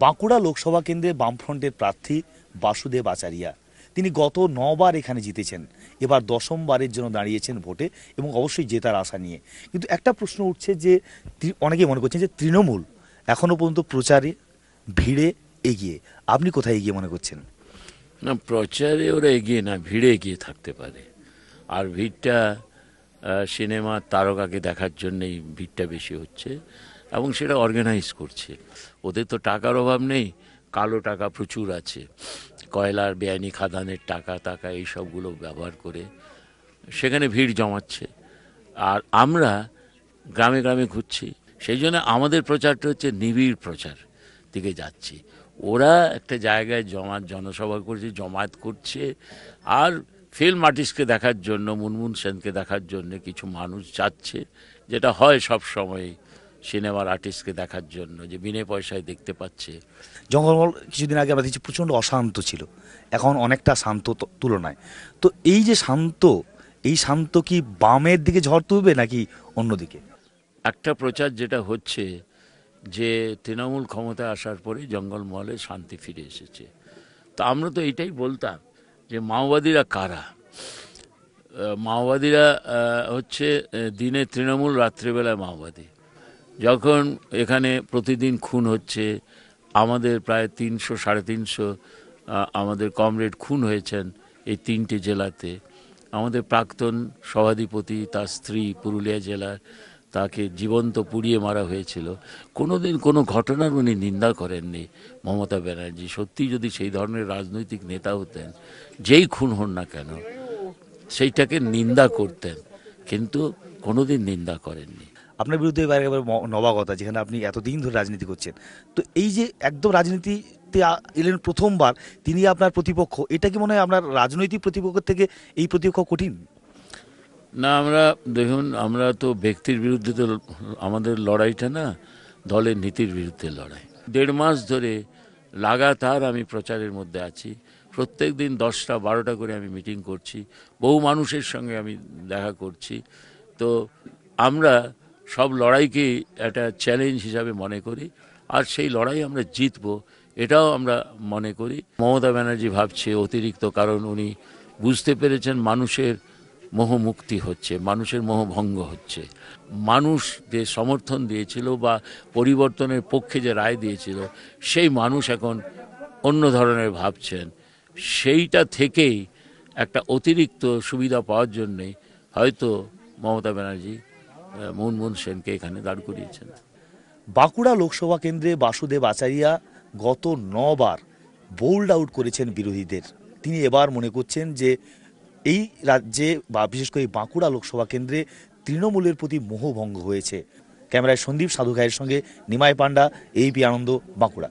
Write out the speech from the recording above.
বাঁকুড়া লোকসভা কেন্দ্রে বামফ্রন্টের প্রার্থী বাসুদেব আচারিয়া, তিনি গত 9বার এখানে জিতেছেন, এবার 10মবারের জন্য দাঁড়িয়েছেন ভোটে এবং অবশ্যই জেতার আশা নিয়ে। কিন্তু একটা প্রশ্ন উঠছে যে অনেকেই মনে করছেন যে তৃণমূল এখনো পর্যন্ত প্রচারে ভিড়ে এগিয়ে, আপনি কোথায় এগিয়ে মনে করছেন? না, প্রচারে ওরা এগিয়ে না, ভিড়ে এগিয়ে থাকতে পারে। আর ভিড়টা সিনেমার তারকাকে দেখার জন্যই ভিড়টা বেশি হচ্ছে এবং সেটা অর্গানাইজ করছে। ওদের তো টাকার অভাব নেই, কালো টাকা প্রচুর আছে, কয়লার বেআইনি খাদানের টাকা এইসবগুলো ব্যবহার করে সেখানে ভিড় জমাচ্ছে। আর আমরা গ্রামে গ্রামে ঘুরছি, সেই জন্য আমাদের প্রচারটা হচ্ছে নিবিড় প্রচার দিকে যাচ্ছি। ওরা একটা জায়গায় জনসভা করছে, জমায়েত করছে, আর ফিল্ম আর্টিস্টকে দেখার জন্য, মুনমুন সেনকে দেখার জন্য কিছু মানুষ যাচ্ছে, যেটা হয় সব সময় সিনেমার আর্টিস্টকে দেখার জন্য, যে বিনে পয়সায় দেখতে পাচ্ছে। জঙ্গলমহল কিছুদিন আগে আমরা দেখছি প্রচণ্ড অশান্ত ছিল, এখন অনেকটা শান্ত তুলনায়। তো এই যে শান্ত, এই শান্ত কি বামের দিকে ঝড় তুলবে নাকি অন্যদিকে? একটা প্রচার যেটা হচ্ছে যে তৃণমূল ক্ষমতায় আসার পরে জঙ্গলমহলে শান্তি ফিরে এসেছে। তো আমরা তো এটাই বলতাম যে মাওবাদীরা কারা। মাওবাদীরা হচ্ছে দিনে তৃণমূল, রাত্রিবেলায় মাওবাদী। যখন এখানে প্রতিদিন খুন হচ্ছে, আমাদের প্রায় 300-350 আমাদের কমরেড খুন হয়েছেন এই 3টে জেলাতে। আমাদের প্রাক্তন সভাধিপতি, তার স্ত্রী পুরুলিয়া জেলার, তাকে জীবন্ত পুড়িয়ে মারা হয়েছিল। কোনোদিন কোনো ঘটনার উনি নিন্দা করেননি মমতা ব্যানার্জি। সত্যি যদি সেই ধরনের রাজনৈতিক নেতা হতেন, যেই খুন হন না কেন সেইটাকে নিন্দা করতেন, কিন্তু কোনোদিন নিন্দা করেননি। আপনার বিরুদ্ধে এবার নবাগতা, যেখানে আপনি এতদিন ধরে রাজনীতি করছেন, তো এই যে একদম রাজনীতিতে এলেন প্রথমবার, তিনি আপনার প্রতিপক্ষ, এটা কি মনে হয় আপনার রাজনৈতিক প্রতিপক্ষের থেকে এই প্রতিপক্ষ কঠিন? না, দেখুন, আমরা তো ব্যক্তির বিরুদ্ধে, তো আমাদের লড়াইটা না দলের নীতির বিরুদ্ধে লড়াই। 1.5 মাস ধরে লাগাতার আমি প্রচারের মধ্যে আছি। প্রত্যেক দিন 10টা-12টা করে আমি মিটিং করছি, বহু মানুষের সঙ্গে আমি দেখা করছি। তো আমরা সব লড়াইকে একটা চ্যালেঞ্জ হিসাবে মনে করি, আর সেই লড়াই আমরা জিতবো এটাও আমরা মনে করি। মমতা ব্যানার্জি ভাবছে অতিরিক্ত, কারণ উনি বুঝতে পেরেছেন মানুষের মোহমুক্তি হচ্ছে, মানুষের মোহভঙ্গ হচ্ছে। মানুষ যে সমর্থন দিয়েছিল বা পরিবর্তনের পক্ষে যে রায় দিয়েছিল, সেই মানুষ এখন অন্য ধরনের ভাবছেন। সেইটা থেকেই একটা অতিরিক্ত সুবিধা পাওয়ার জন্যে হয়তো মমতা ব্যানার্জি মুনমুন সেনকে এখানে দাঁড় করিয়েছেন। বাঁকুড়া লোকসভা কেন্দ্রে বাসুদেব আচারিয়া গত 9বার বোল্ড আউট করেছেন বিরোধীদের। তিনি এবার মনে করছেন যে এই রাজ্যে বা বিশেষ করে বাঁকুড়া লোকসভা কেন্দ্রে তৃণমূলের প্রতি মোহভঙ্গ হয়েছে। ক্যামেরায় সন্দীপ সাধুঘায়ের সঙ্গে নিমাই পান্ডা, এবিপি আনন্দ, বাঁকুড়া।